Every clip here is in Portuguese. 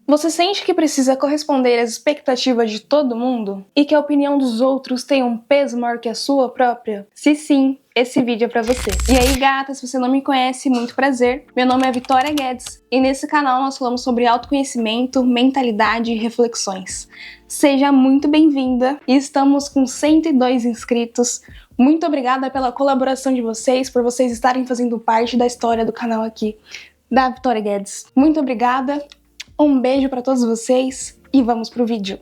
Você sente que precisa corresponder às expectativas de todo mundo? E que a opinião dos outros tem um peso maior que a sua própria? Se sim, esse vídeo é pra você. E aí, gata, se você não me conhece, muito prazer. Meu nome é Vitória Guedes e nesse canal nós falamos sobre autoconhecimento, mentalidade e reflexões. Seja muito bem-vinda e estamos com 102 inscritos. Muito obrigada pela colaboração de vocês, por vocês estarem fazendo parte da história do canal aqui da Vitória Guedes. Muito obrigada, um beijo pra todos vocês e vamos pro vídeo.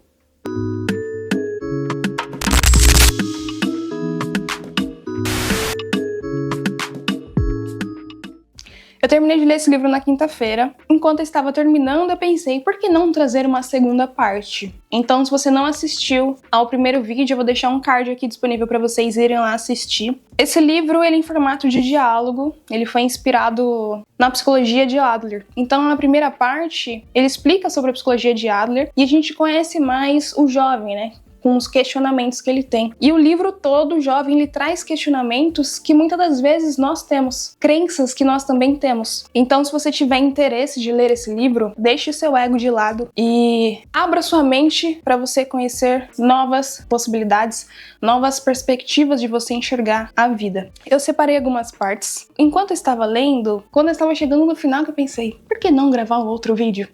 Eu terminei de ler esse livro na quinta-feira. Enquanto eu estava terminando, eu pensei, por que não trazer uma segunda parte? Então, se você não assistiu ao primeiro vídeo, eu vou deixar um card aqui disponível para vocês irem lá assistir. Esse livro, ele é em formato de diálogo, ele foi inspirado na psicologia de Adler. Então, na primeira parte, ele explica sobre a psicologia de Adler e a gente conhece mais o jovem, né? Com os questionamentos que ele tem. E o livro todo, o jovem, ele traz questionamentos que muitas das vezes nós temos, crenças que nós também temos. Então, se você tiver interesse de ler esse livro, deixe o seu ego de lado e abra sua mente para você conhecer novas possibilidades, novas perspectivas de você enxergar a vida. Eu separei algumas partes. Enquanto eu estava lendo, quando eu estava chegando no final, que eu pensei, por que não gravar um outro vídeo?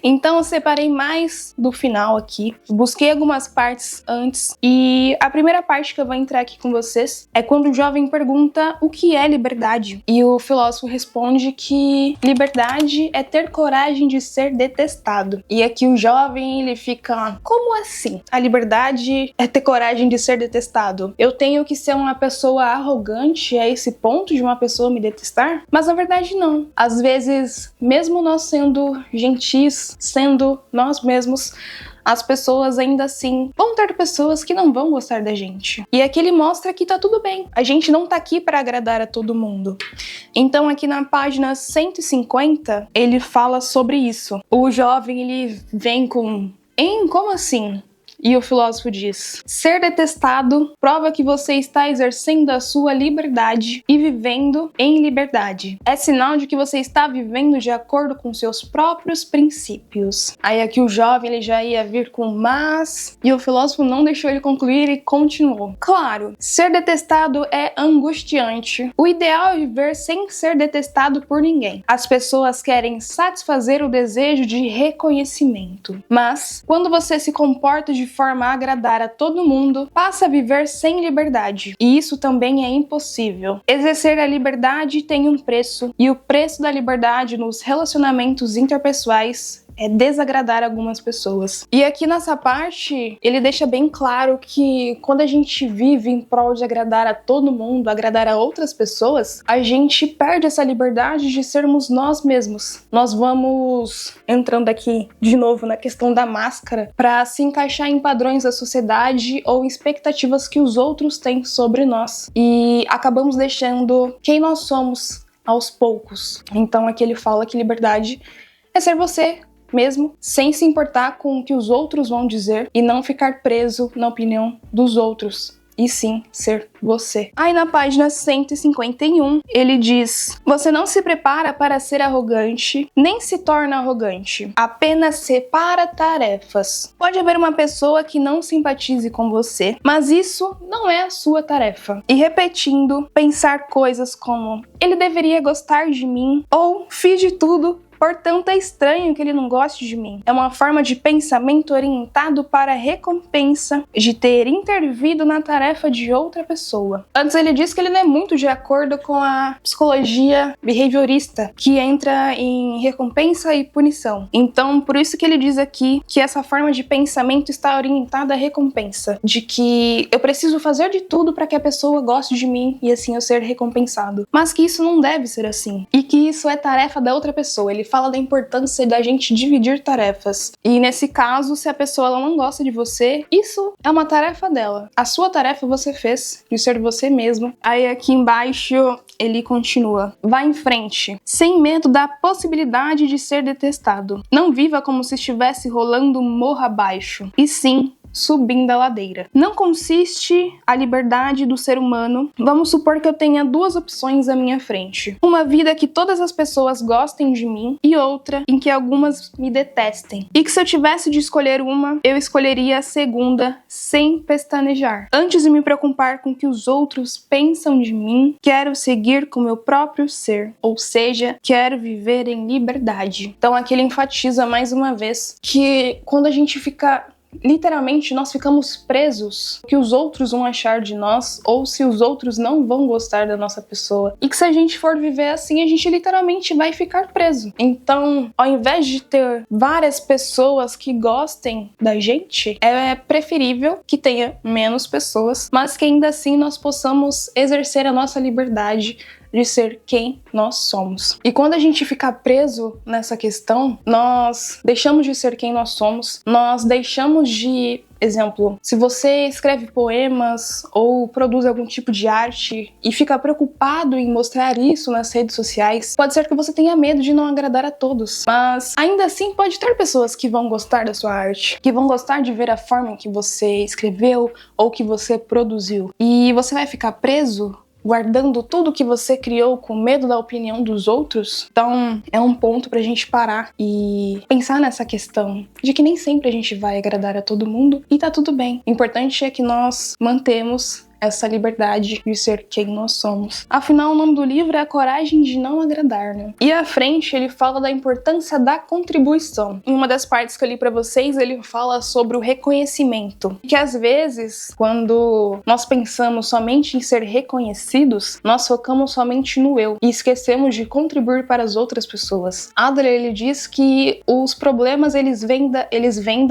Então, eu separei mais do final aqui. Busquei algumas partes antes. E a primeira parte que eu vou entrar aqui com vocês é quando o jovem pergunta o que é liberdade. E o filósofo responde que liberdade é ter coragem de ser detestado. E aqui o jovem, ele fica, como assim? A liberdade é ter coragem de ser detestado? Eu tenho que ser uma pessoa arrogante a esse ponto de uma pessoa me detestar? Mas na verdade não. Às vezes, mesmo nós sendo gentis, sendo nós mesmos, as pessoas ainda assim vão ter pessoas que não vão gostar da gente. E aqui ele mostra que tá tudo bem. A gente não tá aqui para agradar a todo mundo. Então aqui na página 150, ele fala sobre isso. O jovem, ele vem com... Como assim? E o filósofo diz: ser detestado prova que você está exercendo a sua liberdade e vivendo em liberdade. É sinal de que você está vivendo de acordo com seus próprios princípios. Aí aqui o jovem, ele já ia vir com mas, e o filósofo não deixou ele concluir e continuou. Claro, ser detestado é angustiante. O ideal é viver sem ser detestado por ninguém. As pessoas querem satisfazer o desejo de reconhecimento. Mas, quando você se comporta de forma a agradar a todo mundo, passa a viver sem liberdade. E isso também é impossível. Exercer a liberdade tem um preço, e o preço da liberdade nos relacionamentos interpessoais é desagradar algumas pessoas. E aqui nessa parte, ele deixa bem claro que quando a gente vive em prol de agradar a todo mundo, agradar a outras pessoas, a gente perde essa liberdade de sermos nós mesmos. Nós vamos entrando aqui de novo na questão da máscara para se encaixar em padrões da sociedade ou em expectativas que os outros têm sobre nós. E acabamos deixando quem nós somos aos poucos. Então aqui ele fala que liberdade é ser você mesmo, sem se importar com o que os outros vão dizer e não ficar preso na opinião dos outros, e sim ser você. Aí na página 151, ele diz: você não se prepara para ser arrogante, nem se torna arrogante, apenas separa tarefas. Pode haver uma pessoa que não simpatize com você, mas isso não é a sua tarefa. E repetindo, pensar coisas como ele deveria gostar de mim, ou fiz de tudo, portanto é estranho que ele não goste de mim. É uma forma de pensamento orientado para a recompensa de ter intervido na tarefa de outra pessoa. Antes ele disse que ele não é muito de acordo com a psicologia behaviorista, que entra em recompensa e punição. Então, por isso que ele diz aqui que essa forma de pensamento está orientada à recompensa, de que eu preciso fazer de tudo para que a pessoa goste de mim e assim eu ser recompensado. Mas que isso não deve ser assim, e que isso é tarefa da outra pessoa. Ele fala da importância da gente dividir tarefas. E nesse caso, se a pessoa ela não gosta de você, isso é uma tarefa dela. A sua tarefa você fez, de ser você mesmo. Aí aqui embaixo ele continua: vá em frente, sem medo da possibilidade de ser detestado. Não viva como se estivesse rolando morro abaixo, e sim subindo a ladeira. Não consiste a liberdade do ser humano. Vamos supor que eu tenha duas opções à minha frente. Uma vida que todas as pessoas gostem de mim e outra em que algumas me detestem. E que se eu tivesse de escolher uma, eu escolheria a segunda sem pestanejar. Antes de me preocupar com o que os outros pensam de mim, quero seguir com meu próprio ser, ou seja, quero viver em liberdade. Então aqui ele enfatiza mais uma vez que quando a gente fica literalmente, nós ficamos presos que os outros vão achar de nós ou se os outros não vão gostar da nossa pessoa. E que se a gente for viver assim, a gente literalmente vai ficar preso. Então, ao invés de ter várias pessoas que gostem da gente, é preferível que tenha menos pessoas, mas que ainda assim nós possamos exercer a nossa liberdade de ser quem nós somos. E quando a gente ficar preso nessa questão, nós deixamos de ser quem nós somos, nós deixamos de... Exemplo, se você escreve poemas ou produz algum tipo de arte e fica preocupado em mostrar isso nas redes sociais, pode ser que você tenha medo de não agradar a todos. Mas ainda assim pode ter pessoas que vão gostar da sua arte, que vão gostar de ver a forma em que você escreveu ou que você produziu. E você vai ficar preso guardando tudo que você criou com medo da opinião dos outros. Então é um ponto pra gente parar e pensar nessa questão de que nem sempre a gente vai agradar a todo mundo e tá tudo bem. O importante é que nós mantemos essa liberdade de ser quem nós somos. Afinal, o nome do livro é A Coragem de Não Agradar, né? E à frente ele fala da importância da contribuição. Em uma das partes que eu li pra vocês, ele fala sobre o reconhecimento. Que às vezes, quando nós pensamos somente em ser reconhecidos, nós focamos somente no eu e esquecemos de contribuir para as outras pessoas. Adler, ele diz que os problemas eles vêm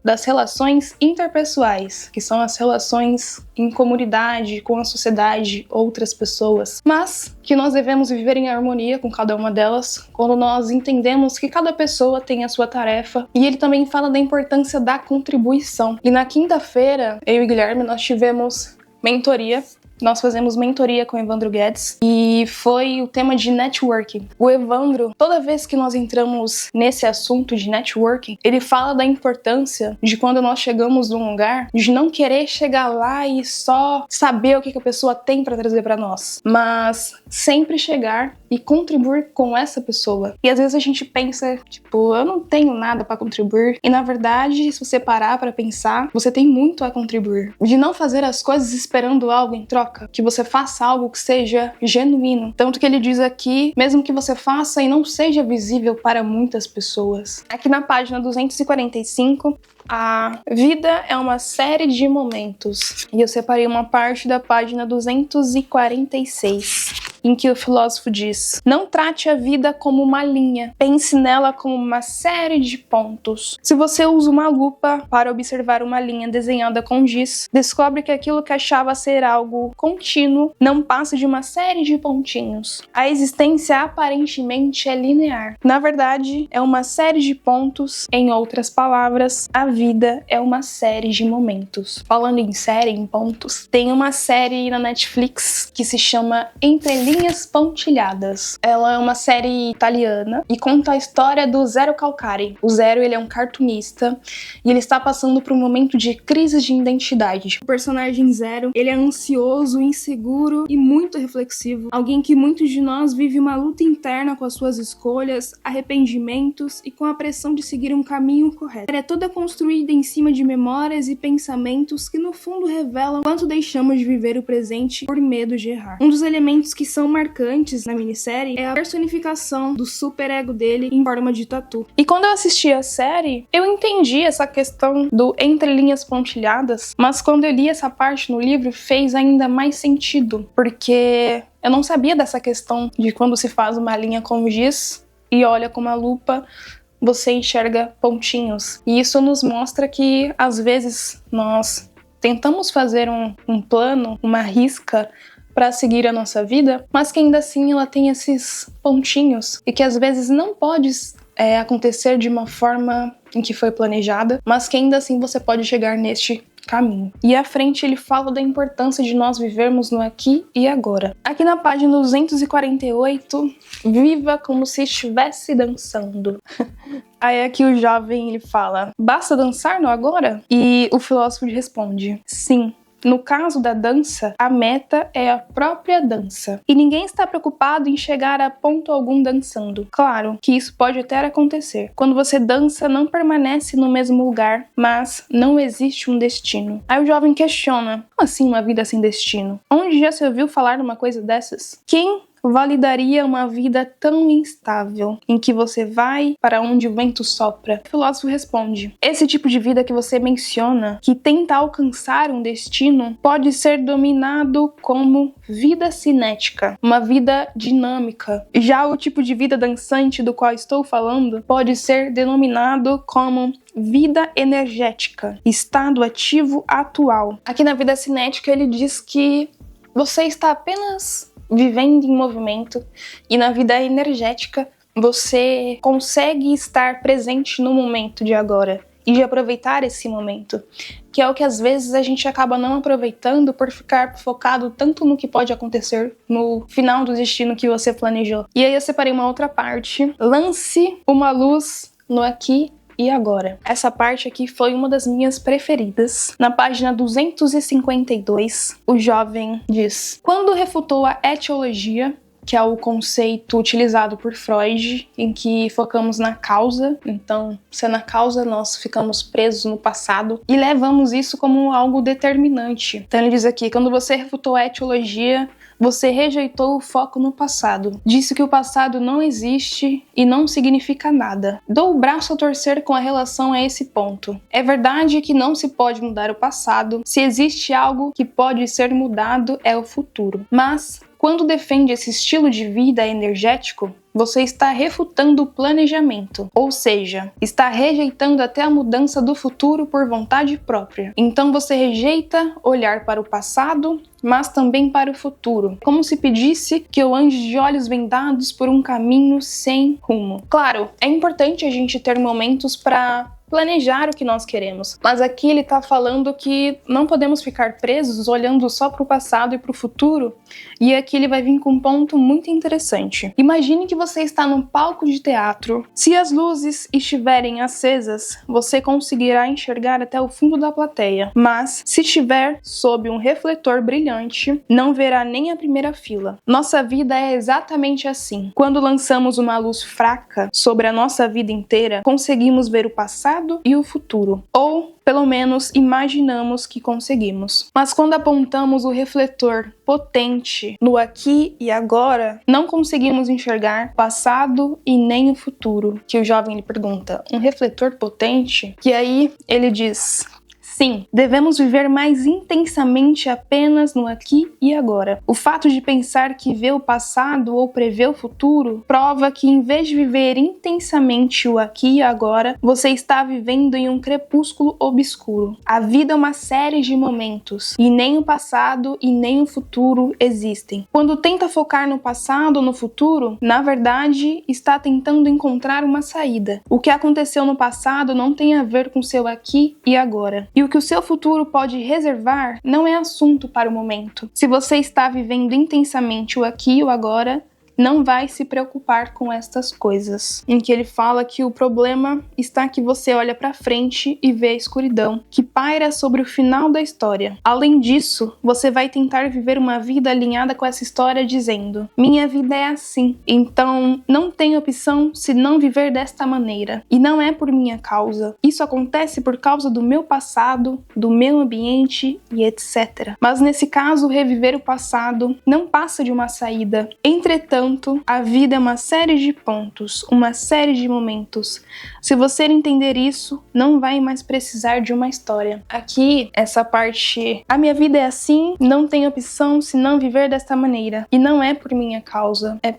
das relações interpessoais, que são as relações em comunidade, com a sociedade, outras pessoas, mas que nós devemos viver em harmonia com cada uma delas quando nós entendemos que cada pessoa tem a sua tarefa. E ele também fala da importância da contribuição. E na quinta-feira, eu e Guilherme, nós tivemos mentoria. Nós fazemos mentoria com o Evandro Guedes e foi o tema de networking. O Evandro, toda vez que nós entramos nesse assunto de networking, ele fala da importância de quando nós chegamos num lugar, de não querer chegar lá e só saber o que a pessoa tem para trazer para nós, mas sempre chegar e contribuir com essa pessoa. E às vezes a gente pensa, tipo, eu não tenho nada para contribuir. E na verdade, se você parar para pensar, você tem muito a contribuir. De não fazer as coisas esperando algo em troca, que você faça algo que seja genuíno. Tanto que ele diz aqui, mesmo que você faça e não seja visível para muitas pessoas. Aqui na página 245, a vida é uma série de momentos. E eu separei uma parte da página 246. Em que o filósofo diz: não trate a vida como uma linha, pense nela como uma série de pontos. Se você usa uma lupa para observar uma linha desenhada com giz, descobre que aquilo que achava ser algo contínuo não passa de uma série de pontinhos. A existência aparentemente é linear. Na verdade, é uma série de pontos. Em outras palavras, a vida é uma série de momentos. Falando em série, em pontos, tem uma série na Netflix que se chama Entre Linhas Pontilhadas. Ela é uma série italiana e conta a história do Zero Calcari. O Zero, ele é um cartunista e ele está passando por um momento de crise de identidade. O personagem Zero, ele é ansioso, inseguro e muito reflexivo. Alguém que muitos de nós vive uma luta interna com as suas escolhas, arrependimentos e com a pressão de seguir um caminho correto. Ela é toda construída em cima de memórias e pensamentos que no fundo revelam quanto deixamos de viver o presente por medo de errar. Um dos elementos que são marcantes na minissérie é a personificação do superego dele em forma de tatu. E quando eu assisti a série, eu entendi essa questão do entre linhas pontilhadas, mas quando eu li essa parte no livro, fez ainda mais sentido, porque eu não sabia dessa questão de quando se faz uma linha com giz e olha com uma lupa, você enxerga pontinhos. E isso nos mostra que, às vezes, nós tentamos fazer um plano, uma risca para seguir a nossa vida, mas que ainda assim ela tem esses pontinhos e que às vezes não pode acontecer de uma forma em que foi planejada, mas que ainda assim você pode chegar neste caminho. E à frente ele fala da importância de nós vivermos no aqui e agora. Aqui na página 248, viva como se estivesse dançando. Aí aqui o jovem ele fala, basta dançar no agora? E o filósofo responde, sim. No caso da dança, a meta é a própria dança. E ninguém está preocupado em chegar a ponto algum dançando. Claro que isso pode até acontecer. Quando você dança, não permanece no mesmo lugar, mas não existe um destino. Aí o jovem questiona, como assim uma vida sem destino? Onde já se ouviu falar numa coisa dessas? Quem validaria uma vida tão instável, em que você vai para onde o vento sopra? O filósofo responde, esse tipo de vida que você menciona, que tenta alcançar um destino, pode ser dominado como vida cinética, uma vida dinâmica. Já o tipo de vida dançante do qual estou falando, pode ser denominado como vida energética, estado ativo atual. Aqui na vida cinética ele diz que você está apenas vivendo em movimento, e na vida energética você consegue estar presente no momento de agora e de aproveitar esse momento, que é o que às vezes a gente acaba não aproveitando por ficar focado tanto no que pode acontecer no final do destino que você planejou. E aí eu separei uma outra parte, lance uma luz no aqui e agora. Essa parte aqui foi uma das minhas preferidas. Na página 252, o jovem diz, quando refutou a etiologia, que é o conceito utilizado por Freud, em que focamos na causa, então, se é na causa, nós ficamos presos no passado e levamos isso como algo determinante. Então ele diz aqui, quando você refutou a etiologia, você rejeitou o foco no passado. Disse que o passado não existe e não significa nada. Dou o braço a torcer com a relação a esse ponto. É verdade que não se pode mudar o passado. Se existe algo que pode ser mudado, é o futuro. Mas, quando defende esse estilo de vida energético, você está refutando o planejamento, ou seja, está rejeitando até a mudança do futuro por vontade própria. Então você rejeita olhar para o passado, mas também para o futuro, como se pedisse que eu ande de olhos vendados por um caminho sem rumo. Claro, é importante a gente ter momentos para planejar o que nós queremos, mas aqui ele está falando que não podemos ficar presos olhando só para o passado e para o futuro, e aqui ele vai vir com um ponto muito interessante. Imagine que você está num palco de teatro. Se as luzes estiverem acesas, você conseguirá enxergar até o fundo da plateia, mas se estiver sob um refletor brilhante, não verá nem a primeira fila. Nossa vida é exatamente assim. Quando lançamos uma luz fraca sobre a nossa vida inteira, conseguimos ver o passado e o futuro, ou pelo menos imaginamos que conseguimos. Mas quando apontamos o refletor potente no aqui e agora, não conseguimos enxergar o passado e nem o futuro. Que o jovem lhe pergunta, um refletor potente? E aí ele diz, sim, devemos viver mais intensamente apenas no aqui e agora. O fato de pensar que vê o passado ou prevê o futuro prova que, em vez de viver intensamente o aqui e agora, você está vivendo em um crepúsculo obscuro. A vida é uma série de momentos, e nem o passado e nem o futuro existem. Quando tenta focar no passado ou no futuro, na verdade, está tentando encontrar uma saída. O que aconteceu no passado não tem a ver com seu aqui e agora. E o que o seu futuro pode reservar não é assunto para o momento. Se você está vivendo intensamente o aqui e o agora, não vai se preocupar com estas coisas. Em que ele fala que o problema está que você olha para frente e vê a escuridão, que paira sobre o final da história. Além disso, você vai tentar viver uma vida alinhada com essa história dizendo, minha vida é assim, então não tem opção se não viver desta maneira. E não é por minha causa. Isso acontece por causa do meu passado, do meu ambiente e etc. Mas nesse caso, reviver o passado não passa de uma saída. Entretanto, a vida é uma série de pontos, uma série de momentos. Se você entender isso, não vai mais precisar de uma história. Aqui, essa parte, a minha vida é assim, não tem opção se não viver desta maneira. E não é por minha causa, é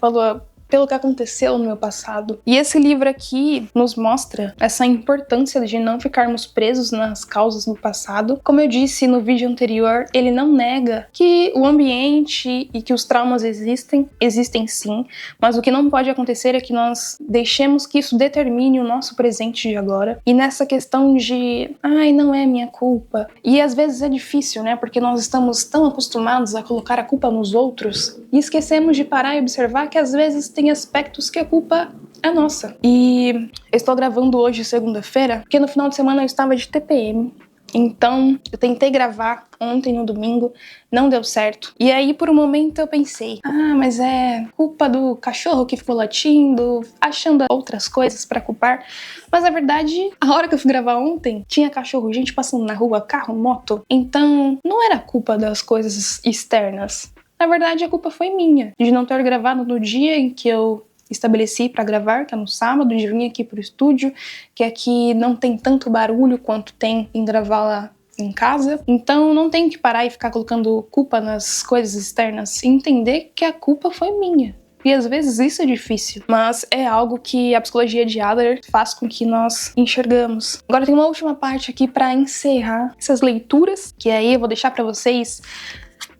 pelo que aconteceu no meu passado. E esse livro aqui nos mostra essa importância de não ficarmos presos nas causas do passado. Como eu disse no vídeo anterior, ele não nega que o ambiente e que os traumas existem sim, mas o que não pode acontecer é que nós deixemos que isso determine o nosso presente de agora. E nessa questão de, não é minha culpa. E às vezes é difícil, né? Porque nós estamos tão acostumados a colocar a culpa nos outros e esquecemos de parar e observar que às vezes tem aspectos que a culpa é nossa. E eu estou gravando hoje, segunda-feira, porque no final de semana eu estava de TPM. Então, eu tentei gravar ontem no domingo, não deu certo. E aí, por um momento, eu pensei, mas é culpa do cachorro que ficou latindo, achando outras coisas pra culpar. Mas, na verdade, a hora que eu fui gravar ontem, tinha cachorro, gente passando na rua, carro, moto. Então, não era culpa das coisas externas. Na verdade, a culpa foi minha, de não ter gravado no dia em que eu estabeleci para gravar, que é no sábado, de vir aqui pro estúdio, que aqui não tem tanto barulho quanto tem em gravar lá em casa. Então não tenho que parar e ficar colocando culpa nas coisas externas e entender que a culpa foi minha. E às vezes isso é difícil, mas é algo que a psicologia de Adler faz com que nós enxergamos. Agora tem uma última parte aqui para encerrar essas leituras, que aí eu vou deixar para vocês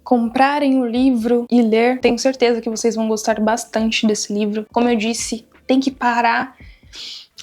comprarem o livro e ler. Tenho certeza que vocês vão gostar bastante desse livro. Como eu disse, tem que parar,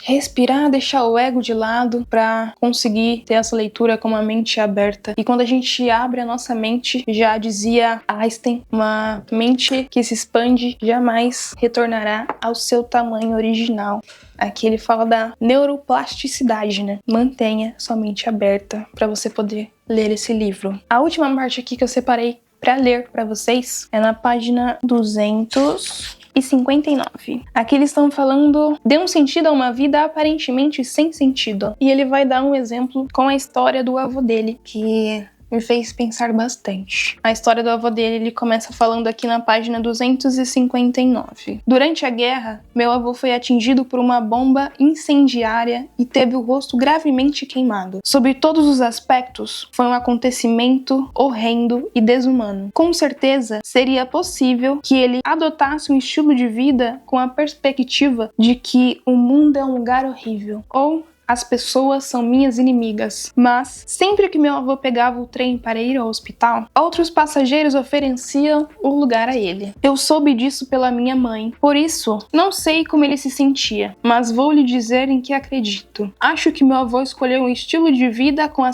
respirar, deixar o ego de lado para conseguir ter essa leitura com uma mente aberta. E quando a gente abre a nossa mente, já dizia Einstein, uma mente que se expande jamais retornará ao seu tamanho original. Aqui ele fala da neuroplasticidade, né? Mantenha sua mente aberta para você poder ler esse livro. A última parte aqui que eu separei para ler para vocês é na página 259. Aqui eles estão falando: dê um sentido a uma vida aparentemente sem sentido. E ele vai dar um exemplo com a história do avô dele, que me fez pensar bastante. A história do avô dele, ele começa falando aqui na página 259. Durante a guerra, meu avô foi atingido por uma bomba incendiária e teve o rosto gravemente queimado. Sob todos os aspectos, foi um acontecimento horrendo e desumano. Com certeza, seria possível que ele adotasse um estilo de vida com a perspectiva de que o mundo é um lugar horrível, ou as pessoas são minhas inimigas. Mas, sempre que meu avô pegava o trem para ir ao hospital, outros passageiros ofereciam o lugar a ele. Eu soube disso pela minha mãe. Por isso, não sei como ele se sentia, mas vou lhe dizer em que acredito. Acho que meu avô escolheu um estilo de vida com a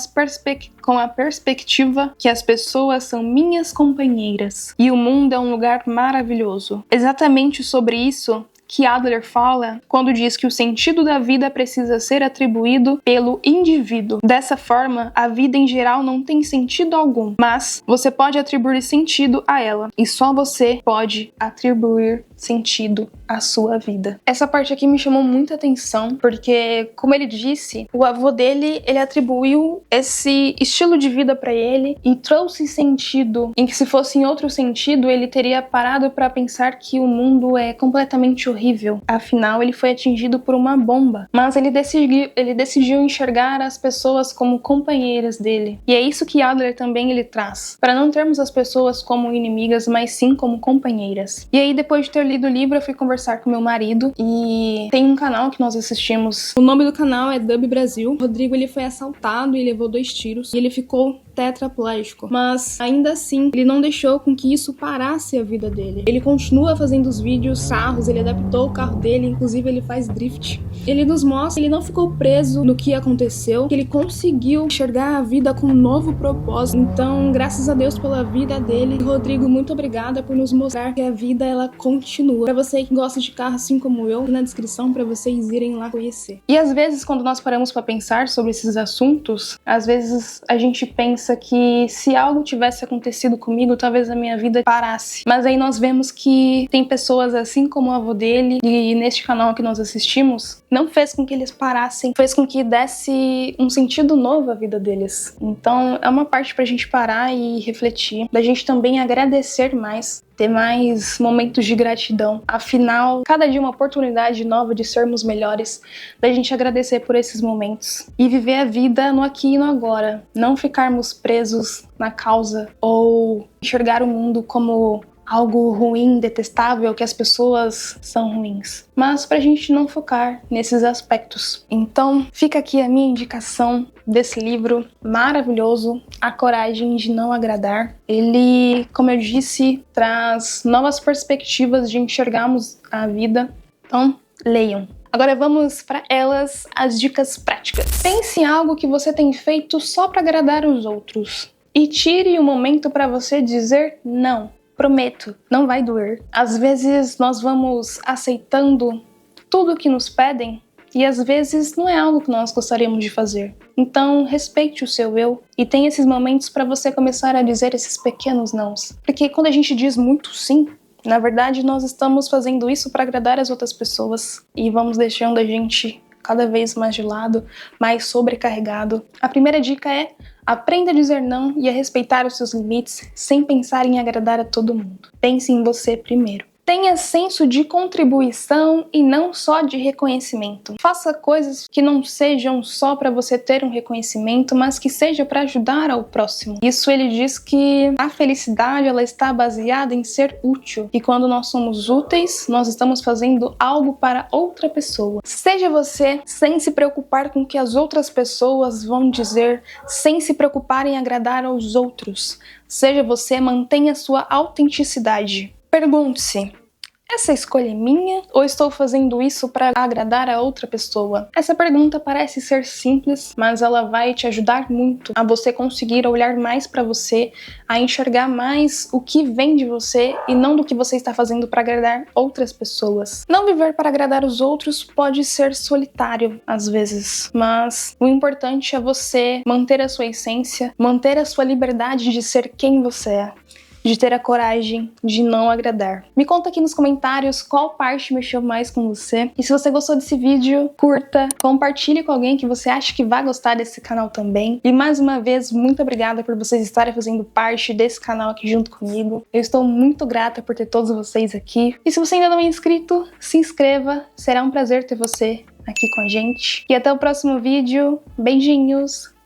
perspectiva que as pessoas são minhas companheiras e o mundo é um lugar maravilhoso. Exatamente sobre isso que Adler fala quando diz que o sentido da vida precisa ser atribuído pelo indivíduo. Dessa forma, a vida em geral não tem sentido algum, mas você pode atribuir sentido a ela, e só você pode atribuir sentido à sua vida. Essa parte aqui me chamou muita atenção, porque, como ele disse, o avô dele, ele atribuiu esse estilo de vida para ele e trouxe sentido, em que se fosse em outro sentido, ele teria parado para pensar que o mundo é completamente horrível. Afinal, ele foi atingido por uma bomba, mas ele decidiu enxergar as pessoas como companheiras dele. E é isso que Adler também ele traz, para não termos as pessoas como inimigas, mas sim como companheiras. E aí, depois de ter lido o livro, eu fui conversar com meu marido e tem um canal que nós assistimos. O nome do canal é Dub Brasil. O Rodrigo, ele foi assaltado e levou 2 tiros e ele ficou tetraplégico, mas ainda assim ele não deixou com que isso parasse a vida dele. Ele continua fazendo os vídeos, carros, ele adaptou o carro dele, inclusive ele faz drift. Ele nos mostra que ele não ficou preso no que aconteceu, que ele conseguiu enxergar a vida com um novo propósito. Então, graças a Deus pela vida dele. Rodrigo, muito obrigada por nos mostrar que a vida ela continua. Para você que gosta de carro assim como eu, na descrição para vocês irem lá conhecer. E às vezes quando nós paramos para pensar sobre esses assuntos, às vezes a gente pensa que se algo tivesse acontecido comigo, talvez a minha vida parasse. Mas aí nós vemos que tem pessoas assim como o avô dele, e neste canal que nós assistimos, não fez com que eles parassem, fez com que desse um sentido novo à vida deles. Então é uma parte pra gente parar e refletir, da gente também agradecer mais, ter mais momentos de gratidão. Afinal, cada dia é uma oportunidade nova de sermos melhores, da gente agradecer por esses momentos e viver a vida no aqui e no agora, não ficarmos presos na causa ou enxergar o mundo como algo ruim, detestável, que as pessoas são ruins, mas pra gente não focar nesses aspectos. Então, fica aqui a minha indicação desse livro maravilhoso, A Coragem de Não Agradar. Ele, como eu disse, traz novas perspectivas de enxergarmos a vida. Então, leiam. Agora vamos para elas, as dicas práticas. Pense em algo que você tem feito só para agradar os outros e tire um momento para você dizer não. Prometo, não vai doer. Às vezes nós vamos aceitando tudo que nos pedem e às vezes não é algo que nós gostaríamos de fazer. Então, respeite o seu eu e tenha esses momentos para você começar a dizer esses pequenos nãos. Porque quando a gente diz muito sim, na verdade nós estamos fazendo isso para agradar as outras pessoas e vamos deixando a gente cada vez mais de lado, mais sobrecarregado. A primeira dica é: aprenda a dizer não e a respeitar os seus limites sem pensar em agradar a todo mundo. Pense em você primeiro. Tenha senso de contribuição e não só de reconhecimento. Faça coisas que não sejam só para você ter um reconhecimento, mas que seja para ajudar ao próximo. Isso ele diz que a felicidade ela está baseada em ser útil. E quando nós somos úteis, nós estamos fazendo algo para outra pessoa. Seja você sem se preocupar com o que as outras pessoas vão dizer, sem se preocupar em agradar aos outros. Seja você, mantenha sua autenticidade. Pergunte-se: essa escolha é minha ou estou fazendo isso para agradar a outra pessoa? Essa pergunta parece ser simples, mas ela vai te ajudar muito a você conseguir olhar mais para você, a enxergar mais o que vem de você e não do que você está fazendo para agradar outras pessoas. Não viver para agradar os outros pode ser solitário às vezes, mas o importante é você manter a sua essência, manter a sua liberdade de ser quem você é. De ter a coragem de não agradar. Me conta aqui nos comentários qual parte mexeu mais com você. E se você gostou desse vídeo, curta, compartilhe com alguém que você acha que vai gostar desse canal também. E mais uma vez, muito obrigada por vocês estarem fazendo parte desse canal aqui junto comigo. Eu estou muito grata por ter todos vocês aqui. E se você ainda não é inscrito, se inscreva. Será um prazer ter você aqui com a gente. E até o próximo vídeo. Beijinhos!